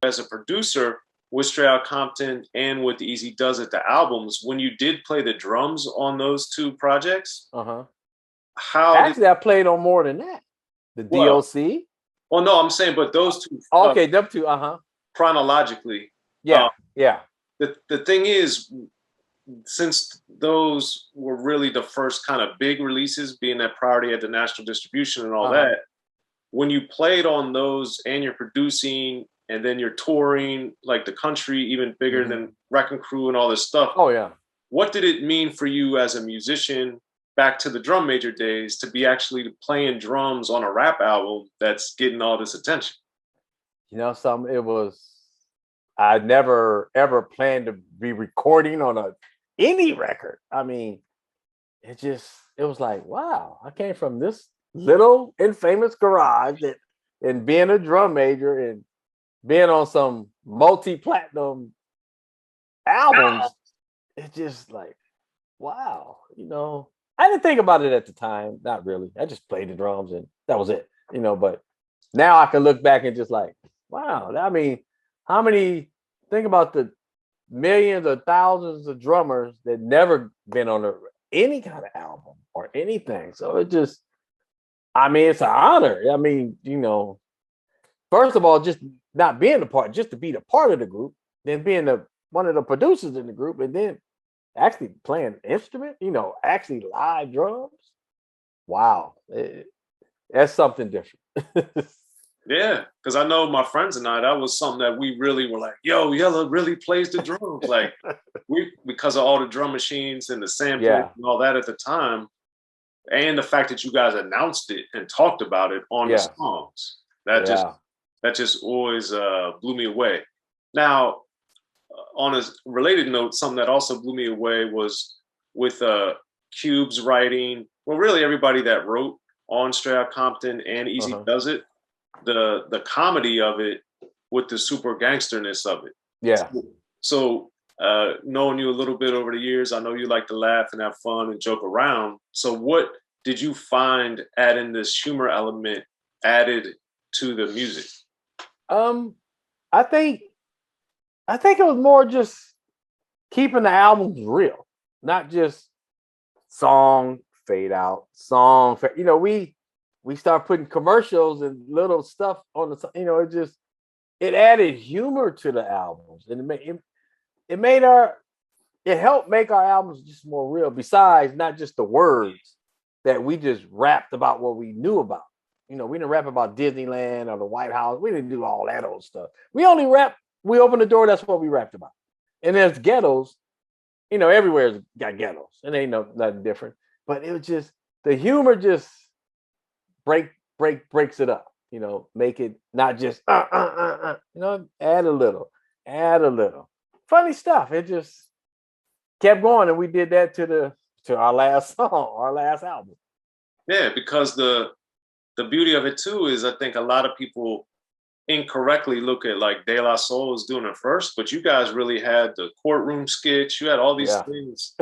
as a producer with Straight Outta Compton and with Eazy-Duz-It, the albums, when you did play the drums on those two projects, how actually I played on more than that. The D.O.C. Well, no, I'm saying, but those two. Okay, them two. Chronologically. Yeah, yeah. The thing is, since those were really the first kind of big releases, being that Priority had the national distribution and all that, when you played on those and you're producing and then you're touring like the country, even bigger than Wrecking Crew and all this stuff. Oh, yeah. What did it mean for you as a musician, back to the drum major days, to be actually playing drums on a rap album that's getting all this attention? You know, I never ever planned to be recording on any record. I mean, it was like, wow, I came from this little infamous garage and being a drum major and being on some multi-platinum albums. It's just like, wow, you know, I didn't think about it at the time. Not really. I just played the drums and that was it, you know, but now I can look back and just like, wow. I mean, think about the millions or thousands of drummers that never been on any kind of album or anything. So it's an honor. I mean, you know, first of all, just not being a part, just to be the part of the group, then being one of the producers in the group, and then actually playing instrument, you know, actually live drums. Wow. That's something different. Yeah, because I know my friends and I, that was something that we really were like, yo, Yella really plays the drums. Like, because of all the drum machines and the sampling and all that at the time, and the fact that you guys announced it and talked about it on the songs, that just always blew me away. Now, on a related note, something that also blew me away was with Cube's writing. Well, really everybody that wrote on Straight Outta Compton and Eazy-Duz-It, the comedy of it with the super gangsterness of it. Yeah. So knowing you a little bit over the years, I know you like to laugh and have fun and joke around. So what did you find adding this humor element added to the music? I think it was more just keeping the albums real, not just song fade out, you know, we start putting commercials and little stuff on the, you know, it added humor to the albums, and it helped make our albums just more real. Besides not just the words that we just rapped about what we knew about. You know, we didn't rap about Disneyland or the White House. We didn't do all that old stuff. We only rap. We opened the door. That's what we rapped about. And there's ghettos. You know, everywhere's got ghettos, and ain't nothing different. But it was just the humor just breaks it up, you know, make it not just you know, add a little funny stuff. It just kept going, and we did that to our last song, our last album. Yeah, because the beauty of it too is, I think a lot of people incorrectly look at like De La Soul is doing it first, but you guys really had the courtroom sketch. You had all these things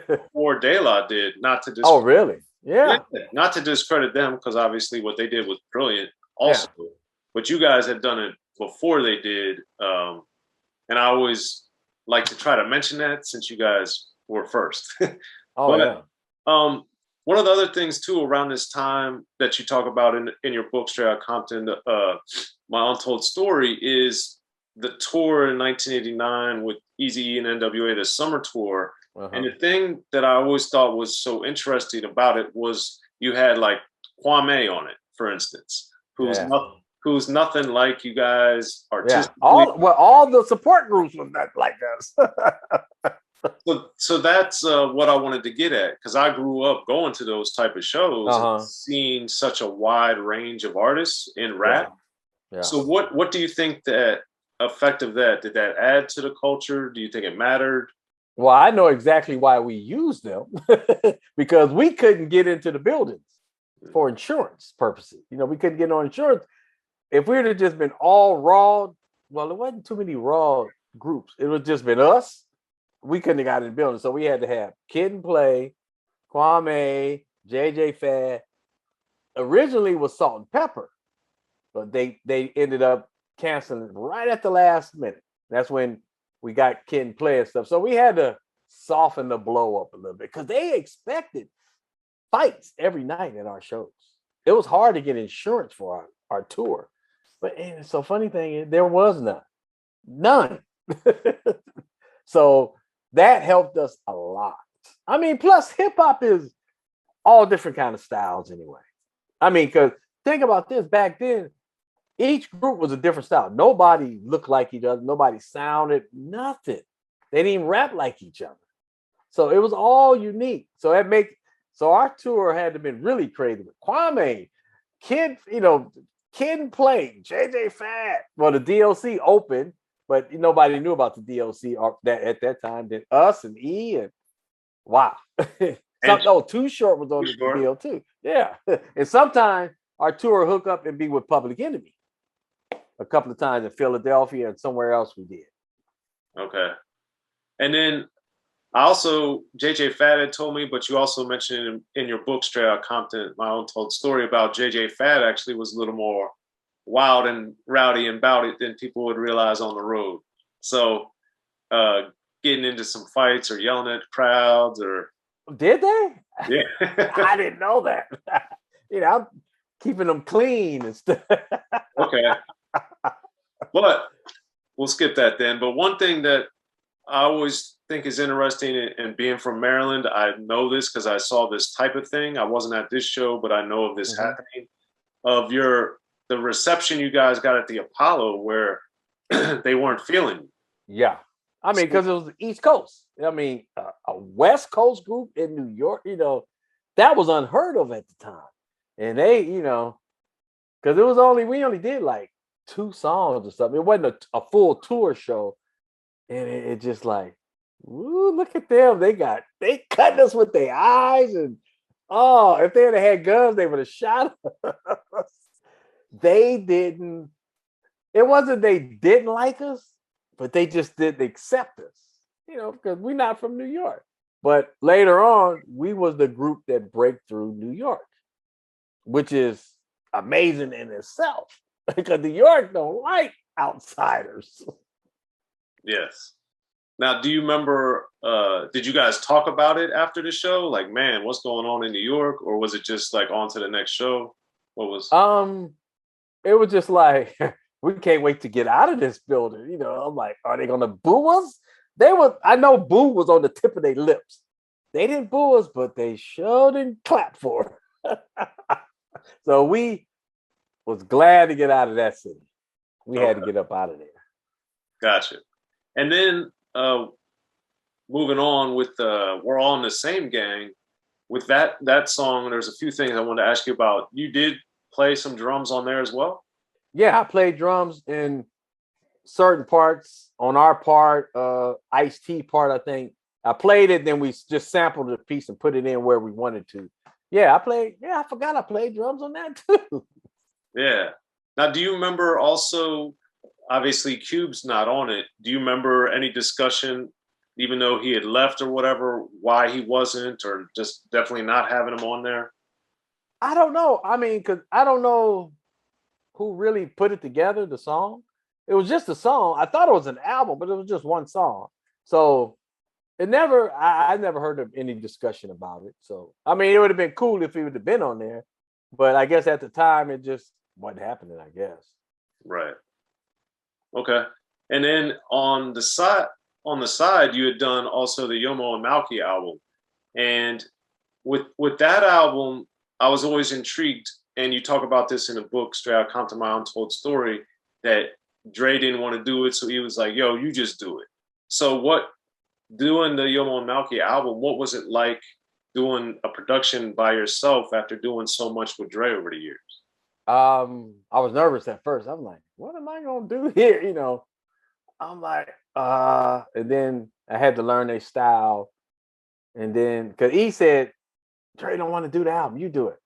before De La did. Not to oh really? Yeah. Not to discredit them, because obviously what they did was brilliant also. Yeah. But you guys had done it before they did. And I always like to try to mention that since you guys were first. One of the other things too around this time that you talk about in your book, Straight Outta Compton, My Untold Story, is the tour in 1989 with Eazy-E and N.W.A, the summer tour. And the thing that I always thought was so interesting about it was you had like Kwamé on it, for instance, who's nothing like you guys artistically. All the support groups was not like us. So that's what I wanted to get at, because I grew up going to those type of shows and seeing such a wide range of artists in rap. Yeah. So what do you think that effect of that? Did that add to the culture? Do you think it mattered? Well, I know exactly why we used them, because we couldn't get into the buildings for insurance purposes. You know, we couldn't get on insurance. If we would have just been all raw, well, there wasn't too many raw groups. It would just been us. We couldn't have got in the building. So we had to have Kid and Play, Kwamé, JJ Fad. Originally was Salt and Pepper, but they ended up canceling right at the last minute. That's when we got Kid and Play and stuff. So we had to soften the blow up a little bit because they expected fights every night at our shows. It was hard to get insurance for our tour. But so funny thing is there was none. So that helped us a lot. I mean, plus hip hop is all different kind of styles anyway. I mean, because think about this, back then, each group was a different style. Nobody looked like each other. Nobody sounded nothing. They didn't even rap like each other. So it was all unique. So our tour had to have been really crazy. Kwamé, Kid and Play, JJ Fad. Well, the D.O.C opened, but nobody knew about the D.O.C at that time. Then us and E and wow. Too Short was on the deal too. Yeah. And sometimes our tour hook up and be with Public Enemy. A couple of times in Philadelphia and somewhere else we did. Okay. And then JJ Fad had told me, but you also mentioned in your book, Straight Out Compton, My Untold Story, about JJ Fad actually was a little more wild and rowdy about it than people would realize on the road. So getting into some fights or yelling at crowds or... Did they? Yeah. I didn't know that. I'm keeping them clean and stuff. Okay. But we'll skip that then. But one thing that I always think is interesting, and being from Maryland, I know this because I saw this type of thing. I wasn't at this show, but I know of this happening, of the reception you guys got at the Apollo where they weren't feeling you. Yeah. I mean, because it was the East Coast. I mean, a West Coast group in New York, that was unheard of at the time. And they, because we only did like 2 songs or something. It wasn't a full tour show. And it just like, ooh, look at them. They cut us with their eyes. And if they had guns, they would have shot us. They didn't. It wasn't they didn't like us, but they just didn't accept us, because we're not from New York. But later on, we was the group that break through New York, which is amazing in itself because New York don't like outsiders. Yes. Now, do you remember, did you guys talk about it after the show? Like, man, what's going on in New York? Or was it just like on to the next show? What was... It was just like, we can't wait to get out of this building. I'm like, are they going to boo us? I know boo was on the tip of their lips. They didn't boo us, but they sure didn't clap for it. So we was glad to get out of that city. We had to get up out of there. Gotcha. And then moving on with We're All in the Same Gang, with that song, there's a few things I wanted to ask you about. You did play some drums on there as well? Yeah, I played drums in certain parts. On our part, Ice-T part, I think. I played it, then we just sampled the piece and put it in where we wanted to. Yeah, I forgot I played drums on that too. Yeah. Now, do you remember also, obviously Cube's not on it, do you remember any discussion, even though he had left or whatever, why he wasn't, or just definitely not having him on there? I don't know. I mean, because I don't know who really put it together, the song. It was just a song. I thought it was an album, but it was just one song. So I never heard of any discussion about it. So, I mean, it would have been cool if he would have been on there, but I guess at the time it just wasn't happening, I guess. Right. Okay. And then on the side, you had done also the Yomo and Malky album. And with that album, I was always intrigued, and you talk about this in the book, Straight Out Compton, My Untold Story, that Dre didn't want to do it, so he was like, yo, you just do it. So doing the Yomo and Malky album, what was it like doing a production by yourself after doing so much with Dre over the years? I was nervous at first. I'm like, what am I gonna do here? I'm like, and then I had to learn their style. And then because he said, Dre don't want to do the album, you do it.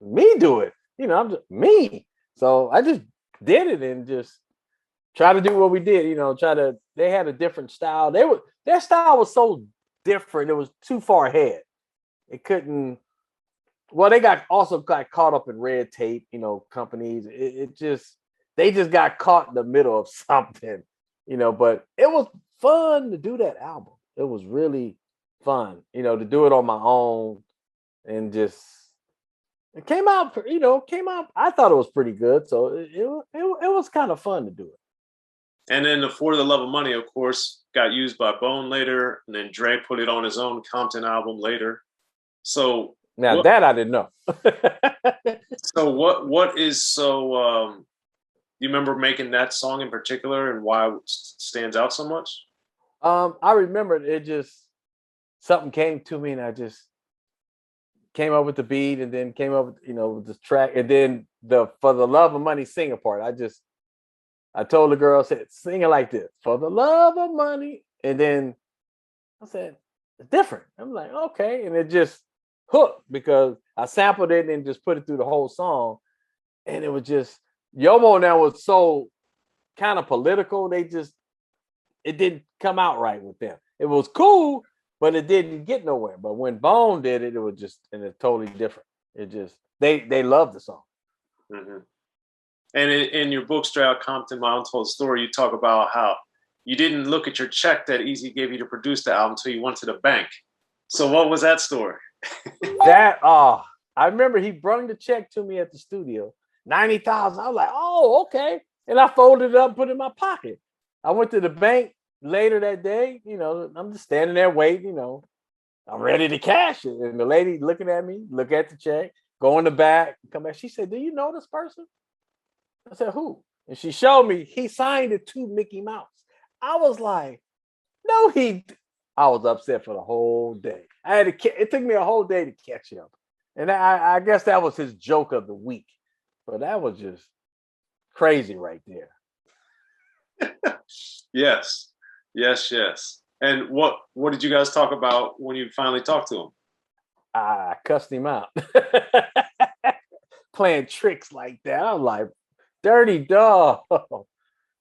Me do it. I'm just me. So I just did it and just try to do what we did, they had a different style. Their style was so different, it was too far ahead. It couldn't, well, they got caught up in red tape, companies. It just, they just got caught in the middle of something, but it was fun to do that album. It was really fun, to do it on my own and just it came out, I thought it was pretty good. So it was kind of fun to do it. And then the For the Love of Money, of course, got used by Bone later, and then Dre put it on his own Compton album later. So now that I didn't know. So what is so you remember making that song in particular and why it stands out so much? I remember it just something came to me and I just came up with the beat and then came up with, with the track and then the For the Love of Money singing part. I told the girl, I said, sing it like this, for the love of money. And then I said, it's different. I'm like, okay. And it just hooked because I sampled it and just put it through the whole song. And it was just, Yomo now was so kind of political. It didn't come out right with them. It was cool, but it didn't get nowhere. But when Bone did it, it was just, and it's totally different. It just, they loved the song. Mm-hmm. And in your book, Straight Out Compton, My Untold Story, you talk about how you didn't look at your check that Eazy gave you to produce the album until you went to the bank. So what was that story? I remember he brought the check to me at the studio, $90,000. I was like, oh, okay. And I folded it up and put it in my pocket. I went to the bank later that day, I'm just standing there waiting, I'm ready to cash it. And the lady looking at me, look at the check, go in the back, come back. She said, do you know this person? I said, who? And she showed me, he signed it to Mickey Mouse. I was like, no, I was upset for the whole day. It took me a whole day to catch him. And I guess that was his joke of the week. But that was just crazy right there. Yes. And what did you guys talk about when you finally talked to him? I cussed him out. Playing tricks like that. I'm like, dirty dog.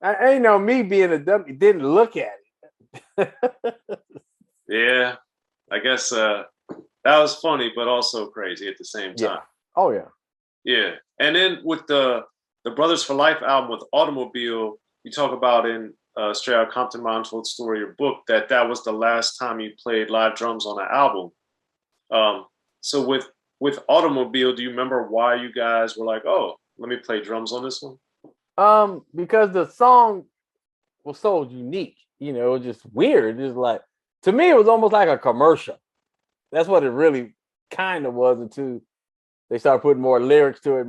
I ain't know me being a dummy, didn't look at it. Yeah, I guess that was funny, but also crazy at the same time. Yeah. Oh, yeah. Yeah. And then with the Brothers for Life album with Automobile, you talk about in Straight Out Compton, My Untold Story, your book, that was the last time you played live drums on the album. So with Automobile, do you remember why you guys were like, oh, let me play drums on this one? Because the song was so unique, it was just weird. It's like, to me, it was almost like a commercial. That's what it really kind of was until they started putting more lyrics to it.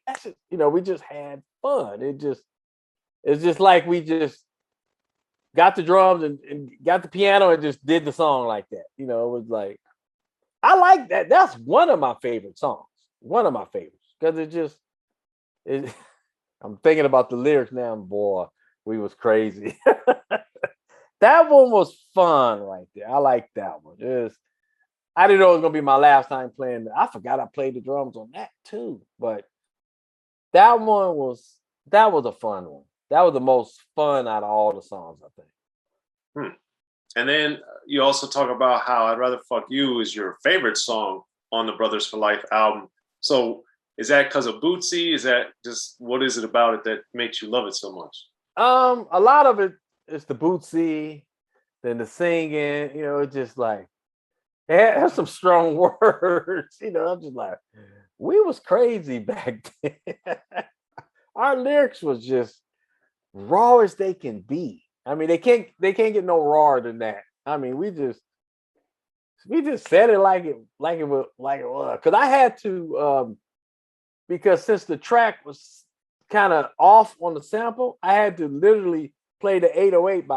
That's just, we just had fun. It's just like we just got the drums and got the piano and just did the song like that. It was like, I like that. That's one of my favorite songs. One of my favorites. Because I'm thinking about the lyrics now, and boy, we was crazy. That one was fun right there. I like that one. I didn't know it was gonna be my last time playing. I forgot I played the drums on that too. But that was a fun one. That was the most fun out of all the songs, I think. And then you also talk about how I'd Rather Fuck You is your favorite song on the Brothers for Life album. So is that because of Bootsy? Is that just, what is it about it that makes you love it so much? A lot of it is the Bootsy, then the singing, it's just like, it has some strong words, I'm just like, we was crazy back then. Our lyrics was just raw as they can be. I mean, they can't get no rawer than that. I mean, we just said it like it was. Because I had to, because since the track was kind of off on the sample, I had to literally play the 808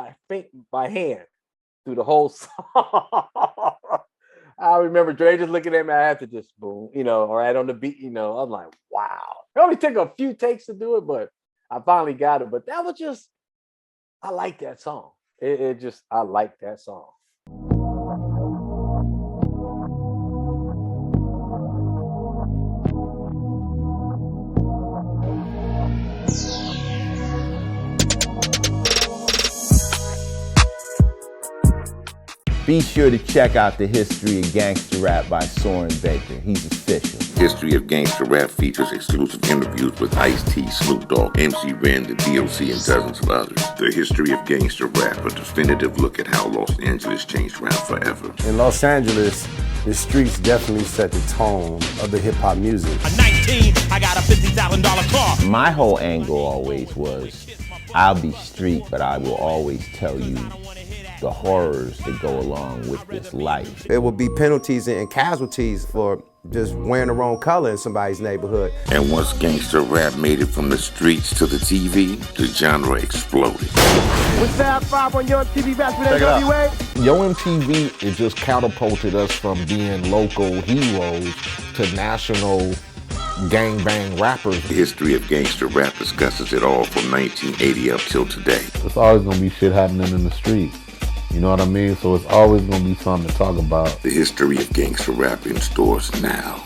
by hand through the whole song. I remember Dre just looking at me. I had to just boom, right on the beat. I'm like, wow. It only took a few takes to do it, but I finally got it. But that was just, I like that song. I like that song. Be sure to check out the history of gangster rap by Soren Baker. He's official. History of Gangster Rap features exclusive interviews with Ice-T, Snoop Dogg, MC Ren, the D.O.C, and dozens of others. The History of Gangster Rap, a definitive look at how Los Angeles changed rap forever. In Los Angeles, the streets definitely set the tone of the hip-hop music. At 19, I got a $50,000 car. My whole angle always was, I'll be street, but I will always tell you the horrors that go along with this life. It would be penalties and casualties for just wearing the wrong color in somebody's neighborhood. And once gangster rap made it from the streets to the TV, the genre exploded. What's that 5 on your TV back with N.W.A? Yo MTV, it just catapulted us from being local heroes to national gangbang rappers. The History of Gangster Rap discusses it all from 1980 up till today. It's always gonna be shit happening in the streets. You know what I mean? So it's always gonna be something to talk about. The History of Gangster Rap in stores now.